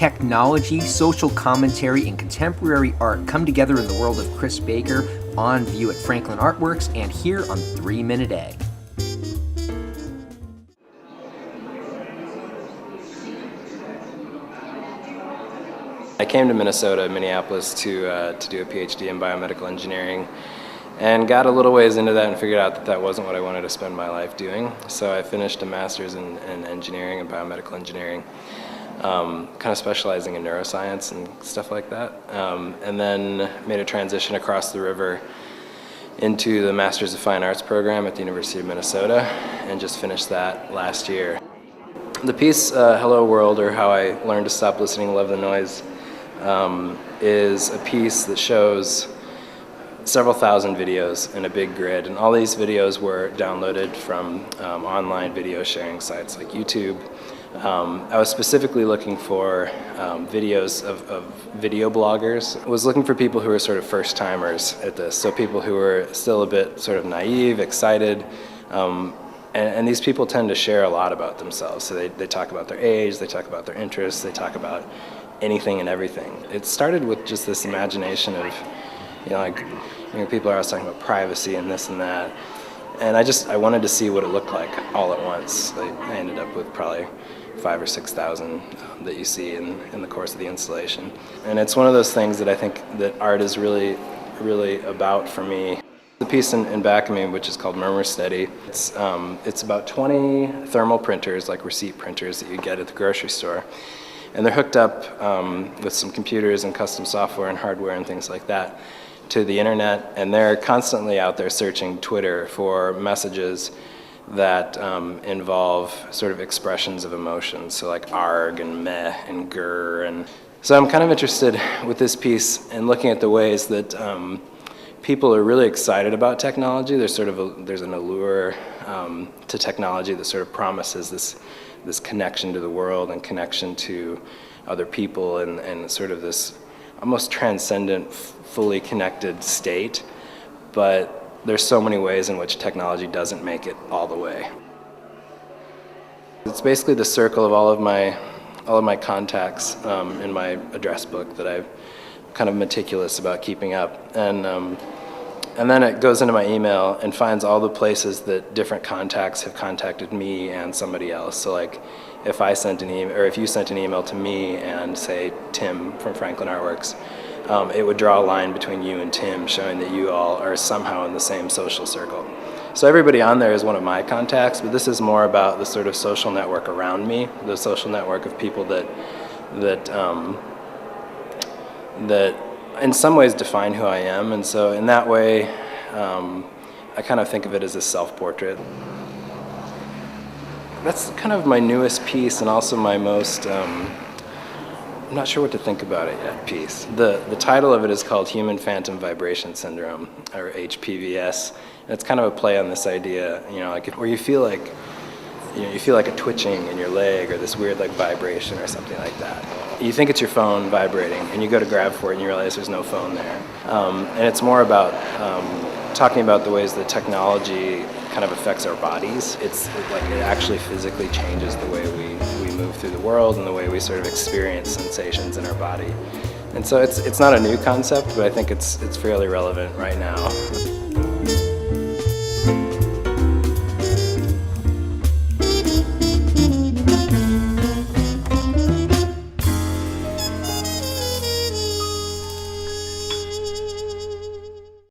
technology, social commentary, and contemporary art come together in the world of Chris Baker on view at Franklin Artworks and here on 3 Minute Egg. I came to Minneapolis, to do a PhD in biomedical engineering, and got a little ways into that and figured out that that wasn't what I wanted to spend my life doing. So I finished a master's in engineering and biomedical engineering, kind of specializing in neuroscience and stuff like that, and then made a transition across the river into the Master's of Fine Arts program at the University of Minnesota, and just finished that last year. The piece, Hello World, or How I Learned to Stop Listening and Love the Noise, is a piece that shows several thousand videos in a big grid, and all these videos were downloaded from online video sharing sites like YouTube. I was specifically looking for videos of video bloggers. I was looking for people who were sort of first-timers at this, so people who were still a bit sort of naive, excited, and these people tend to share a lot about themselves. So they talk about their age, they talk about their interests, they talk about anything and everything. It started with just this imagination of, people are always talking about privacy and this and that. And I wanted to see what it looked like all at once. I ended up with probably 5,000 or 6,000 that you see in the course of the installation. And it's one of those things that I think that art is really, really about for me. The piece in back of me, which is called Murmur Steady, it's about 20 thermal printers, like receipt printers that you get at the grocery store. And they're hooked up with some computers and custom software and hardware and things like that to the internet, and they're constantly out there searching Twitter for messages that involve sort of expressions of emotions, so like arg and meh and grr. And so I'm kind of interested with this piece in looking at the ways that people are really excited about technology. There's an allure to technology that sort of promises this connection to the world and connection to other people and sort of this almost transcendent, fully connected state. But there's so many ways in which technology doesn't make it all the way. It's basically the circle of all of my contacts in my address book that I'm kind of meticulous about keeping up. And then it goes into my email and finds all the places that different contacts have contacted me and somebody else. So like if I sent an email, or if you sent an email to me and say Tim from Franklin Artworks, it would draw a line between you and Tim, showing that you all are somehow in the same social circle. So everybody on there is one of my contacts, but this is more about the sort of social network around me, the social network of people that in some ways define who I am. And so in that way, I kind of think of it as a self-portrait. That's kind of my newest piece and also my most, I'm not sure what to think about it yet, piece. The title of it is called Human Phantom Vibration Syndrome, or HPVS. And it's kind of a play on this idea, where you feel like a twitching in your leg or this weird like vibration or something like that. You think it's your phone vibrating and you go to grab for it and you realize there's no phone there. And it's more about talking about the ways that technology kind of affects our bodies. It actually physically changes the way we move through the world and the way we sort of experience sensations in our body. And so it's not a new concept, but I think it's fairly relevant right now.